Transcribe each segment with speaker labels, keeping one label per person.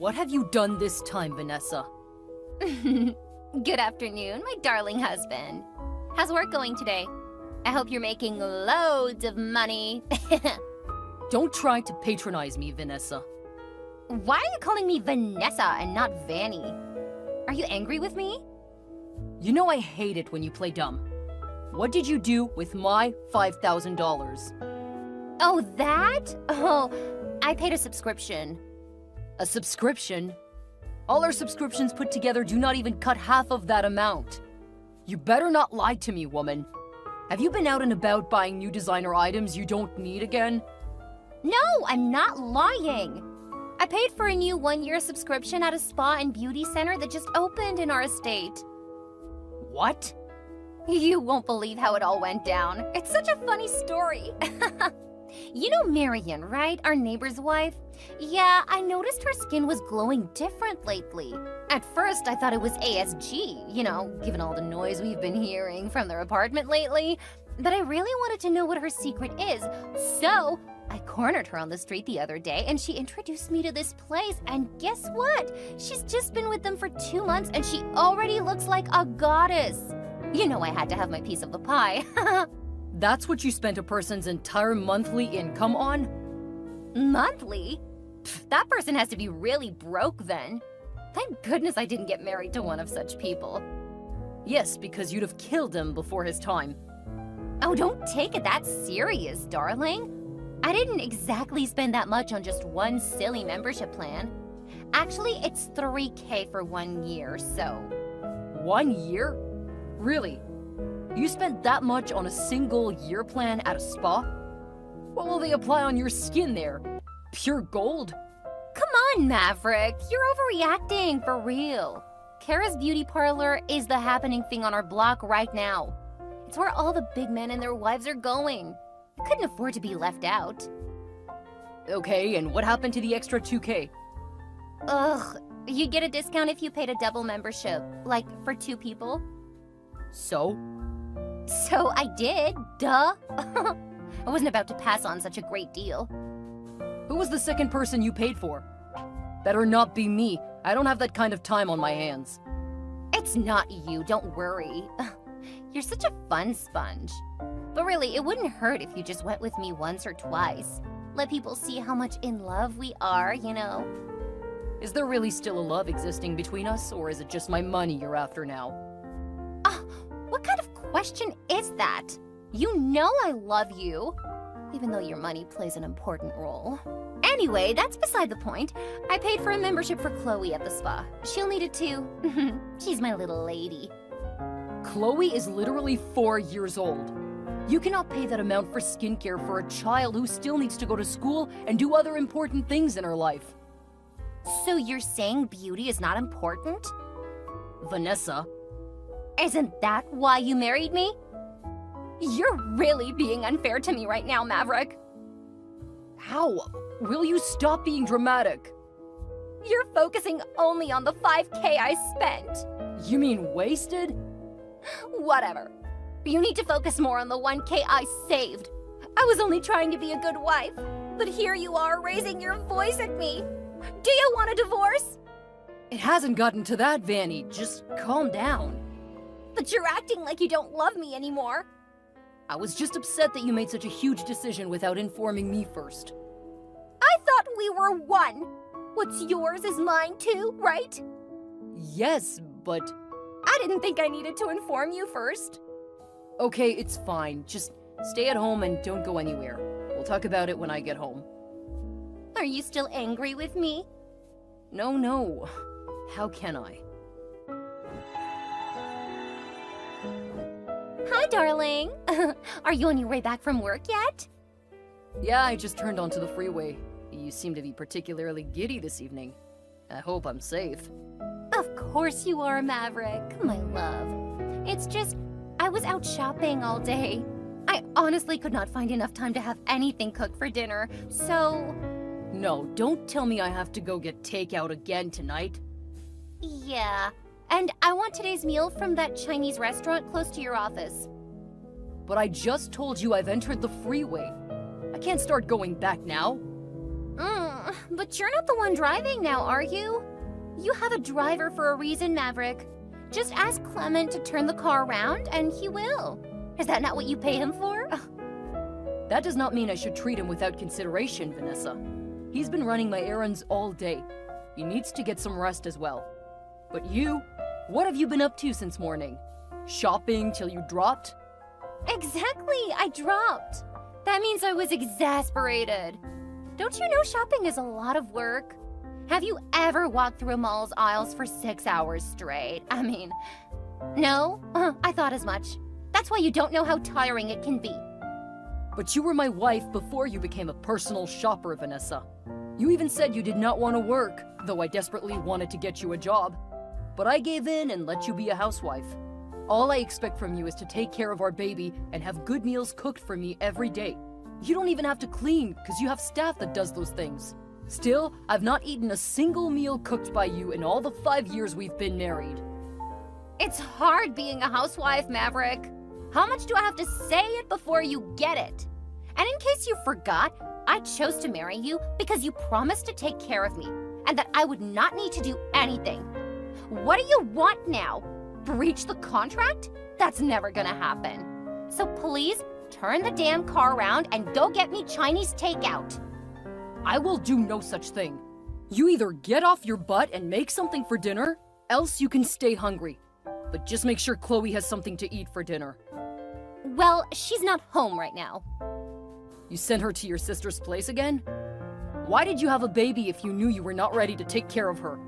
Speaker 1: What have you done this time, Vanessa?
Speaker 2: Good afternoon, my darling husband. How's work going today? I hope you're making loads of money.
Speaker 1: Don't try to patronize me, Vanessa.
Speaker 2: Why are you calling me Vanessa and not Vanny? Are you angry with me?
Speaker 1: You know I hate it when you play dumb. What did you do with my $5,000?
Speaker 2: Oh, that? Oh, I paid a subscription.
Speaker 1: A subscription? All our subscriptions put together do not even cut half of that amount. You better not lie to me, woman. Have you been out and about buying new designer items you don't need again?
Speaker 2: No, I'm not lying. I paid for a new one-year subscription at a spa and beauty center that just opened in our estate.
Speaker 1: What?
Speaker 2: You won't believe how it all went down. It's such a funny story. You know Marion, right? Our neighbor's wife? Yeah, I noticed her skin was glowing different lately. At first, I thought it was ASG, given all the noise we've been hearing from their apartment lately. But I really wanted to know what her secret is. So, I cornered her on the street the other day and she introduced me to this place. And guess what? She's just been with them for 2 months and she already looks like a goddess. You know I had to have my piece of the pie.
Speaker 1: That's what you spent a person's entire monthly income on?
Speaker 2: Monthly? Pfft, that person has to be really broke then. Thank goodness I didn't get married to one of such people.
Speaker 1: Yes, because you'd have killed him before his time.
Speaker 2: Oh, don't take it that serious, darling. I didn't exactly spend that much on just one silly membership plan. Actually, it's $3,000 for 1 year, so...
Speaker 1: 1 year? Really? You spent that much on a single year plan at a spa? What will they apply on your skin there? Pure gold?
Speaker 2: Come on, Maverick. You're overreacting, for real. Kara's beauty parlor is the happening thing on our block right now. It's where all the big men and their wives are going. I couldn't afford to be left out.
Speaker 1: Okay, and what happened to the extra $2,000?
Speaker 2: Ugh, you'd get a discount if you paid a double membership, like for 2 people.
Speaker 1: So?
Speaker 2: So I did, duh. I wasn't about to pass on such a great deal.
Speaker 1: Who was the second person you paid for? Better not be me. I don't have that kind of time on my hands.
Speaker 2: It's not you, don't worry. You're such a fun sponge. But really, it wouldn't hurt if you just went with me once or twice. Let people see how much in love we are,
Speaker 1: Is there really still a love existing between us, or is it just my money you're after now?
Speaker 2: What kind of question is that? You know I love you, even though your money plays an important role. Anyway, that's beside the point. I paid for a membership for Chloe at the spa. She'll need it too. She's my little lady.
Speaker 1: Chloe is literally 4 years old. You cannot pay that amount for skincare for a child who still needs to go to school and do other important things in her life.
Speaker 2: So you're saying beauty is not important?
Speaker 1: Vanessa.
Speaker 2: Isn't that why you married me? You're really being unfair to me right now, Maverick.
Speaker 1: How? Will you stop being dramatic?
Speaker 2: You're focusing only on the $5,000 I spent.
Speaker 1: You mean wasted?
Speaker 2: Whatever. You need to focus more on the $1,000 I saved. I was only trying to be a good wife, but here you are raising your voice at me. Do you want a divorce?
Speaker 1: It hasn't gotten to that, Vanny. Just calm down.
Speaker 2: But you're acting like you don't love me anymore.
Speaker 1: I was just upset that you made such a huge decision without informing me first.
Speaker 2: I thought we were one. What's yours is mine too, right?
Speaker 1: Yes, but...
Speaker 2: I didn't think I needed to inform you first.
Speaker 1: Okay, it's fine. Just stay at home and don't go anywhere. We'll talk about it when I get home.
Speaker 2: Are you still angry with me?
Speaker 1: No. How can I?
Speaker 2: Hi, darling. Are you on your way back from work yet?
Speaker 1: Yeah, I just turned onto the freeway. You seem to be particularly giddy this evening. I hope I'm safe.
Speaker 2: Of course you are, Maverick, my love. It's just, I was out shopping all day. I honestly could not find enough time to have anything cooked for dinner, so...
Speaker 1: No, don't tell me I have to go get takeout again tonight.
Speaker 2: Yeah, and I want today's meal from that Chinese restaurant close to your office.
Speaker 1: But I just told you I've entered the freeway. I can't start going back now.
Speaker 2: But you're not the one driving now, are you? You have a driver for a reason, Maverick. Just ask Clement to turn the car around and he will. Is that not what you pay him for?
Speaker 1: That does not mean I should treat him without consideration, Vanessa. He's been running my errands all day. He needs to get some rest as well. But you, what have you been up to since morning? Shopping till you dropped?
Speaker 2: Exactly, I dropped. That means I was exasperated. Don't you know shopping is a lot of work? Have you ever walked through a mall's aisles for 6 hours straight? I mean, no? I thought as much. That's why you don't know how tiring it can be.
Speaker 1: But you were my wife before you became a personal shopper, Vanessa. You even said you did not want to work, though I desperately wanted to get you a job. But I gave in and let you be a housewife. All I expect from you is to take care of our baby and have good meals cooked for me every day. You don't even have to clean, because you have staff that does those things. Still, I've not eaten a single meal cooked by you in all the 5 years we've been married.
Speaker 2: It's hard being a housewife, Maverick. How much do I have to say it before you get it? And in case you forgot, I chose to marry you because you promised to take care of me and that I would not need to do anything. What do you want now? Breach the contract? That's never gonna happen. So please, turn the damn car around and go get me Chinese takeout.
Speaker 1: I will do no such thing. You either get off your butt and make something for dinner, else you can stay hungry. But just make sure Chloe has something to eat for dinner.
Speaker 2: Well, she's not home right now.
Speaker 1: You sent her to your sister's place again? Why did you have a baby if you knew you were not ready to take care of her?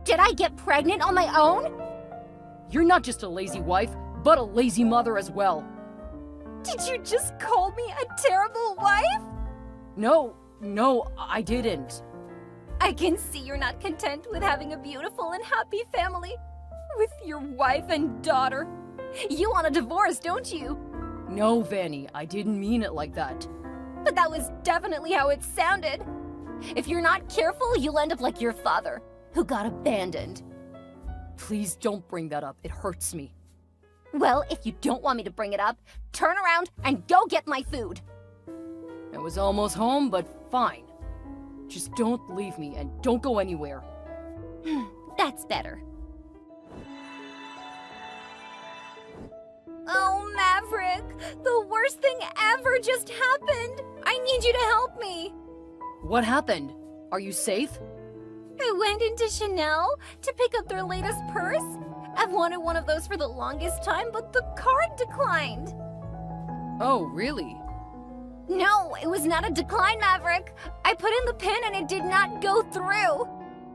Speaker 2: Did I get pregnant on my own?
Speaker 1: You're not just a lazy wife, but a lazy mother as well.
Speaker 2: Did you just call me a terrible wife?
Speaker 1: No, I didn't.
Speaker 2: I can see you're not content with having a beautiful and happy family with your wife and daughter. You want a divorce, don't you?
Speaker 1: No, Vanny, I didn't mean it like that.
Speaker 2: But that was definitely how it sounded. If you're not careful, you'll end up like your father, who got abandoned.
Speaker 1: Please don't bring that up. It hurts me.
Speaker 2: Well, if you don't want me to bring it up, turn around and go get my food.
Speaker 1: I was almost home, but fine. Just don't leave me and don't go anywhere.
Speaker 2: That's better. Oh, Maverick, the worst thing ever just happened. I need you to help me.
Speaker 1: What happened? Are you safe?
Speaker 2: I went into Chanel to pick up their latest purse. I've wanted one of those for the longest time, but the card declined.
Speaker 1: Oh, really?
Speaker 2: No, it was not a decline, Maverick. I put in the PIN and it did not go through.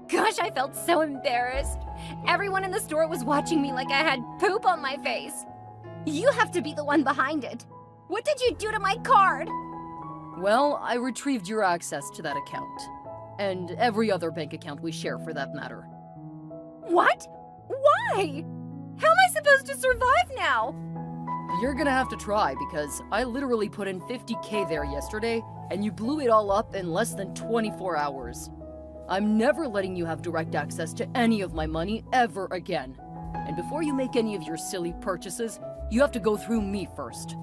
Speaker 2: Gosh, I felt so embarrassed. Everyone in the store was watching me like I had poop on my face. You have to be the one behind it. What did you do to my card?
Speaker 1: Well, I retrieved your access to that account. And every other bank account we share for that matter.
Speaker 2: What? Why? How am I supposed to survive now?
Speaker 1: You're gonna have to try because I literally put in $50K there yesterday and you blew it all up in less than 24 hours. I'm never letting you have direct access to any of my money ever again. And before you make any of your silly purchases, you have to go through me first.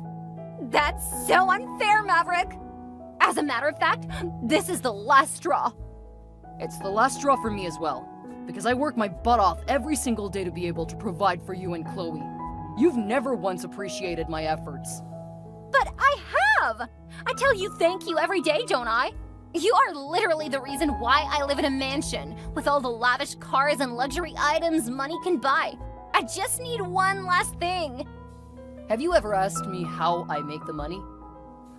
Speaker 2: That's so unfair, Maverick. As a matter of fact, this is the last straw.
Speaker 1: It's the last straw for me as well, because I work my butt off every single day to be able to provide for you and Chloe. You've never once appreciated my efforts.
Speaker 2: But I have! I tell you thank you every day, don't I? You are literally the reason why I live in a mansion, with all the lavish cars and luxury items money can buy. I just need one last thing.
Speaker 1: Have you ever asked me how I make the money?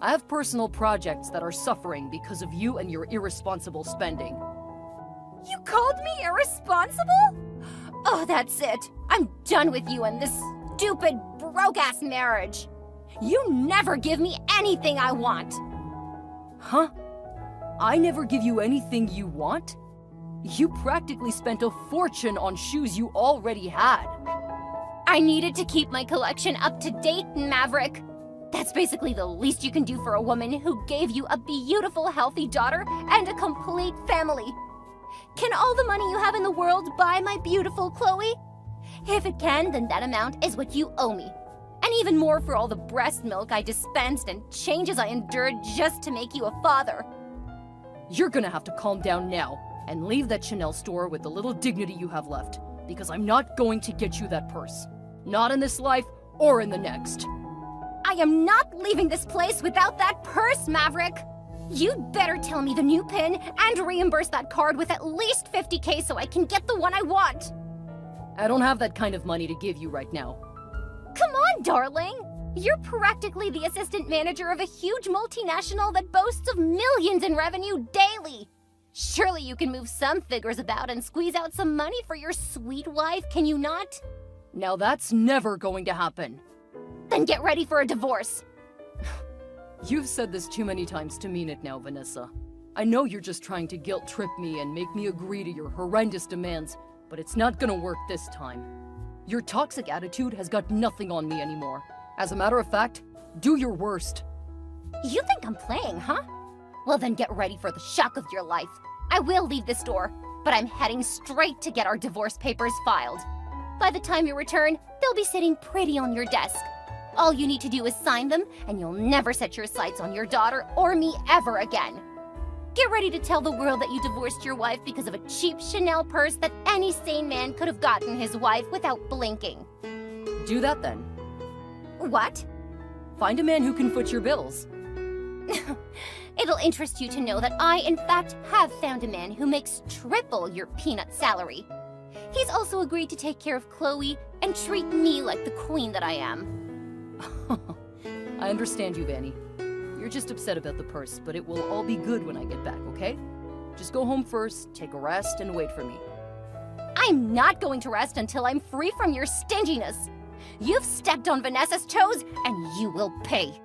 Speaker 1: I have personal projects that are suffering because of you and your irresponsible spending.
Speaker 2: You called me irresponsible? Oh, that's it. I'm done with you and this stupid, broke-ass marriage. You never give me anything I want.
Speaker 1: Huh? I never give you anything you want? You practically spent a fortune on shoes you already had.
Speaker 2: I needed to keep my collection up to date, Maverick. That's basically the least you can do for a woman who gave you a beautiful, healthy daughter and a complete family. Can all the money you have in the world buy my beautiful Chloe? If it can, then that amount is what you owe me. And even more for all the breast milk I dispensed and changes I endured just to make you a father.
Speaker 1: You're gonna have to calm down now and leave that Chanel store with the little dignity you have left, because I'm not going to get you that purse. Not in this life or in the next.
Speaker 2: I am not leaving this place without that purse, Maverick! You'd better tell me the new PIN and reimburse that card with at least 50K so I can get the one I want!
Speaker 1: I don't have that kind of money to give you right now.
Speaker 2: Come on, darling! You're practically the assistant manager of a huge multinational that boasts of millions in revenue daily! Surely you can move some figures about and squeeze out some money for your sweet wife, can you not?
Speaker 1: Now that's never going to happen.
Speaker 2: Then get ready for a divorce!
Speaker 1: You've said this too many times to mean it now, Vanessa. I know you're just trying to guilt-trip me and make me agree to your horrendous demands, but it's not gonna work this time. Your toxic attitude has got nothing on me anymore. As a matter of fact, do your worst.
Speaker 2: You think I'm playing, huh? Well then get ready for the shock of your life. I will leave this store, but I'm heading straight to get our divorce papers filed. By the time you return, they'll be sitting pretty on your desk. All you need to do is sign them, and you'll never set your sights on your daughter or me ever again. Get ready to tell the world that you divorced your wife because of a cheap Chanel purse that any sane man could have gotten his wife without blinking.
Speaker 1: Do that then.
Speaker 2: What?
Speaker 1: Find a man who can foot your bills.
Speaker 2: It'll interest you to know that I, in fact, have found a man who makes triple your peanut salary. He's also agreed to take care of Chloe and treat me like the queen that I am.
Speaker 1: I understand you, Vanny. You're just upset about the purse, but it will all be good when I get back, okay? Just go home first, take a rest, and wait for me.
Speaker 2: I'm not going to rest until I'm free from your stinginess. You've stepped on Vanessa's toes, and you will pay.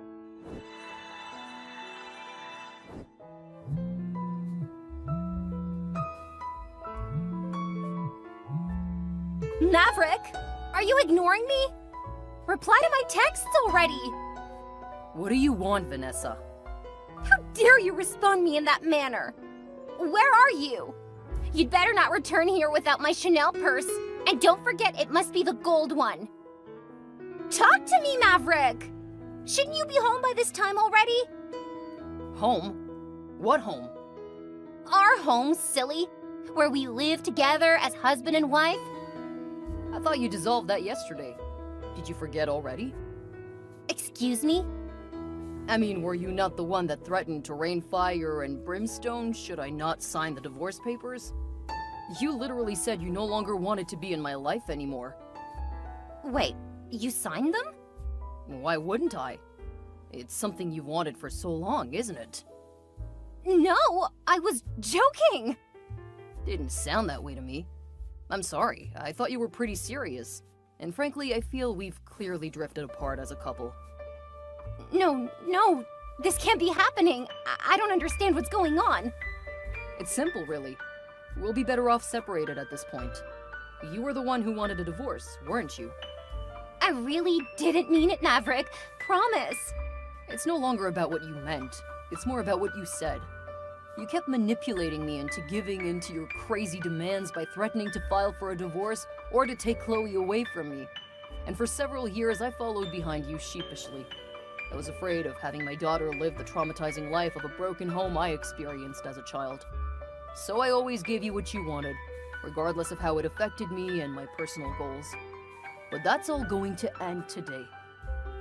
Speaker 2: Maverick, are you ignoring me? Reply to my texts already!
Speaker 1: What do you want, Vanessa?
Speaker 2: How dare you respond me in that manner? Where are you? You'd better not return here without my Chanel purse. And don't forget, it must be the gold one. Talk to me, Maverick! Shouldn't you be home by this time already?
Speaker 1: Home? What home?
Speaker 2: Our home, silly. Where we live together as husband and wife.
Speaker 1: I thought you dissolved that yesterday. Did you forget already?
Speaker 2: Excuse me?
Speaker 1: I mean, were you not the one that threatened to rain fire and brimstone should I not sign the divorce papers? You literally said you no longer wanted to be in my life anymore.
Speaker 2: Wait, you signed them?
Speaker 1: Why wouldn't I? It's something you've wanted for so long, isn't it?
Speaker 2: No, I was joking!
Speaker 1: Didn't sound that way to me. I'm sorry, I thought you were pretty serious. And frankly, I feel we've clearly drifted apart as a couple.
Speaker 2: No, this can't be happening. I don't understand what's going on.
Speaker 1: It's simple, really. We'll be better off separated at this point. You were the one who wanted a divorce, weren't you?
Speaker 2: I really didn't mean it, Maverick. Promise.
Speaker 1: It's no longer about what you meant. It's more about what you said. You kept manipulating me into giving in to your crazy demands by threatening to file for a divorce or to take Chloe away from me. And for several years, I followed behind you sheepishly. I was afraid of having my daughter live the traumatizing life of a broken home I experienced as a child. So I always gave you what you wanted, regardless of how it affected me and my personal goals. But that's all going to end today.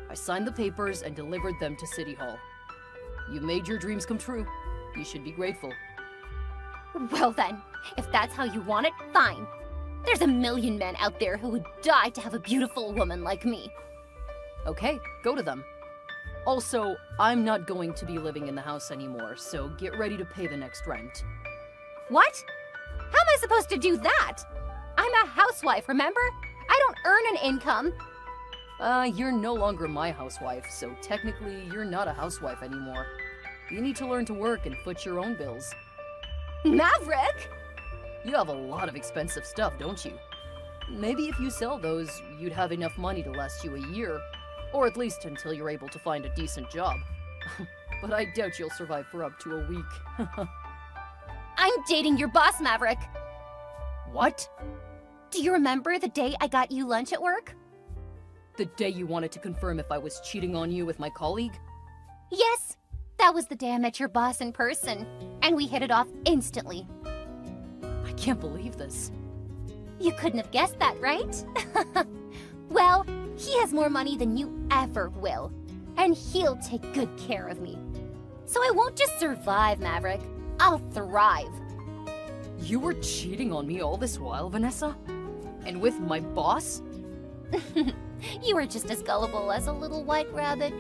Speaker 1: I signed the papers and delivered them to City Hall. You made your dreams come true. You should be grateful.
Speaker 2: Well then, if that's how you want it, fine. There's a million men out there who would die to have a beautiful woman like me.
Speaker 1: Okay, go to them. Also, I'm not going to be living in the house anymore, so get ready to pay the next rent.
Speaker 2: What? How am I supposed to do that? I'm a housewife, remember? I don't earn an income.
Speaker 1: You're no longer my housewife, so technically you're not a housewife anymore. You need to learn to work and foot your own bills.
Speaker 2: Maverick!
Speaker 1: You have a lot of expensive stuff, don't you? Maybe if you sell those, you'd have enough money to last you a year. Or at least until you're able to find a decent job. But I doubt you'll survive for up to a week.
Speaker 2: I'm dating your boss, Maverick.
Speaker 1: What?
Speaker 2: Do you remember the day I got you lunch at work?
Speaker 1: The day you wanted to confirm if I was cheating on you with my colleague?
Speaker 2: Yes, That was the day I met your boss in person, and we hit it off instantly.
Speaker 1: I can't believe this.
Speaker 2: You couldn't have guessed that, right? Well, he has more money than you ever will, and he'll take good care of me. So I won't just survive, Maverick. I'll thrive.
Speaker 1: You were cheating on me all this while, Vanessa? And with my boss?
Speaker 2: You are just as gullible as a little white rabbit.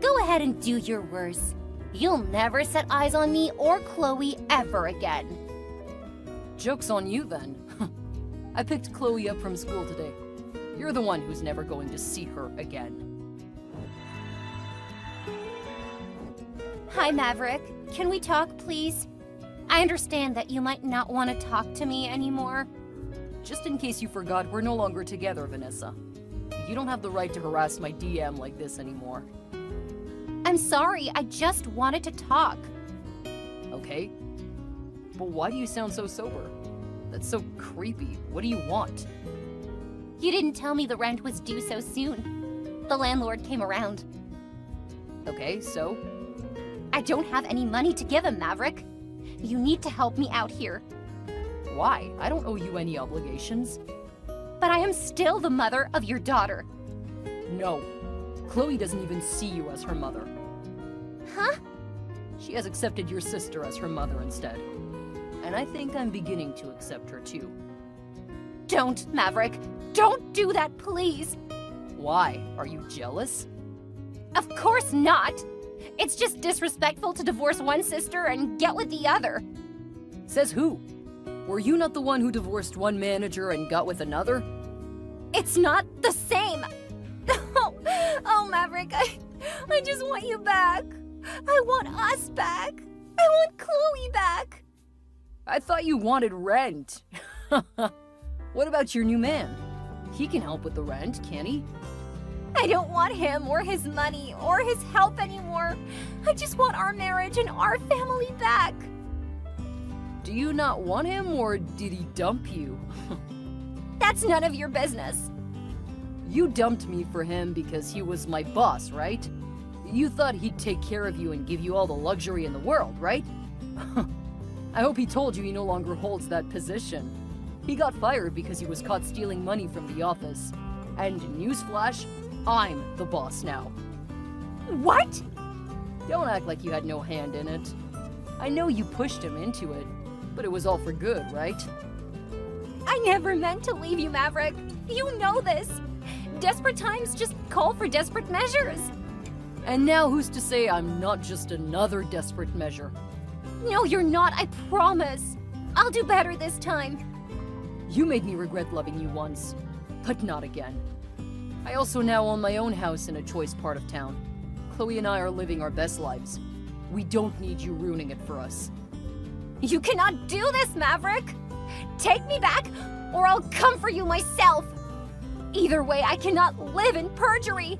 Speaker 2: Go ahead and do your worst. You'll never set eyes on me or Chloe ever again.
Speaker 1: Joke's on you then. I picked Chloe up from school today. You're the one who's never going to see her again.
Speaker 2: Hi, Maverick. Can we talk, please? I understand that you might not want to talk to me anymore.
Speaker 1: Just in case you forgot, we're no longer together, Vanessa. You don't have the right to harass my DM like this anymore.
Speaker 2: I'm sorry, I just wanted to talk.
Speaker 1: Okay? But why do you sound so sober? That's so creepy. What do you want?
Speaker 2: You didn't tell me the rent was due so soon. The landlord came around.
Speaker 1: Okay, so?
Speaker 2: I don't have any money to give him, Maverick. You need to help me out here.
Speaker 1: Why? I don't owe you any obligations.
Speaker 2: But I am still the mother of your daughter.
Speaker 1: No. Chloe doesn't even see you as her mother.
Speaker 2: Huh?
Speaker 1: She has accepted your sister as her mother instead. And I think I'm beginning to accept her too.
Speaker 2: Don't, Maverick. Don't do that, please.
Speaker 1: Why? Are you jealous?
Speaker 2: Of course not. It's just disrespectful to divorce one sister and get with the other.
Speaker 1: Says who? Were you not the one who divorced one manager and got with another?
Speaker 2: It's not the same. Oh, Maverick, I just want you back. I want us back. I want Chloe back.
Speaker 1: I thought you wanted rent. What about your new man? He can help with the rent, can he?
Speaker 2: I don't want him or his money or his help anymore. I just want our marriage and our family back.
Speaker 1: Do you not want him, or did he dump you?
Speaker 2: That's none of your business.
Speaker 1: You dumped me for him because he was my boss, right? You thought he'd take care of you and give you all the luxury in the world, right? I hope he told you he no longer holds that position. He got fired because he was caught stealing money from the office. And newsflash, I'm the boss now.
Speaker 2: What?
Speaker 1: Don't act like you had no hand in it. I know you pushed him into it, but it was all for good, right?
Speaker 2: I never meant to leave you, Maverick. You know this. Desperate times just call for desperate measures.
Speaker 1: And now who's to say I'm not just another desperate measure?
Speaker 2: No, you're not, I promise. I'll do better this time.
Speaker 1: You made me regret loving you once, but not again. I also now own my own house in a choice part of town. Chloe and I are living our best lives. We don't need you ruining it for us.
Speaker 2: You cannot do this, Maverick! Take me back, or I'll come for you myself! Either way, I cannot live in perjury!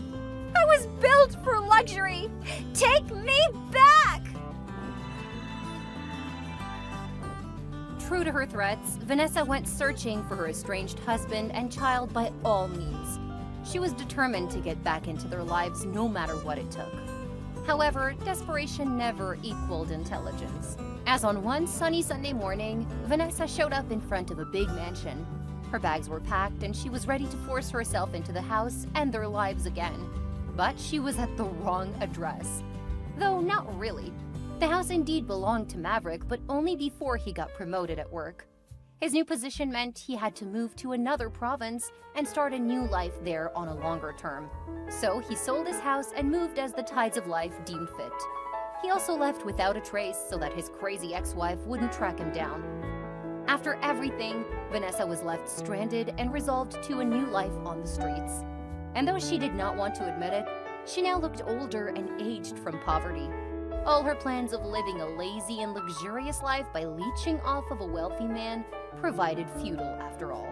Speaker 2: I was built for luxury! Take me back! True to her threats, Vanessa went searching for her estranged husband and child by all means. She was determined to get back into their lives no matter what it took. However, desperation never equaled intelligence. As on one sunny Sunday morning, Vanessa showed up in front of a big mansion. Her bags were packed and she was ready to force herself into the house and their lives again. But she was at the wrong address. Though not really. The house indeed belonged to Maverick, but only before he got promoted at work. His new position meant he had to move to another province and start a new life there on a longer term. So he sold his house and moved as the tides of life deemed fit. He also left without a trace so that his crazy ex-wife wouldn't track him down. After everything, Vanessa was left stranded and resolved to a new life on the streets. And though she did not want to admit it, she now looked older and aged from poverty. All her plans of living a lazy and luxurious life by leeching off of a wealthy man provided futile after all.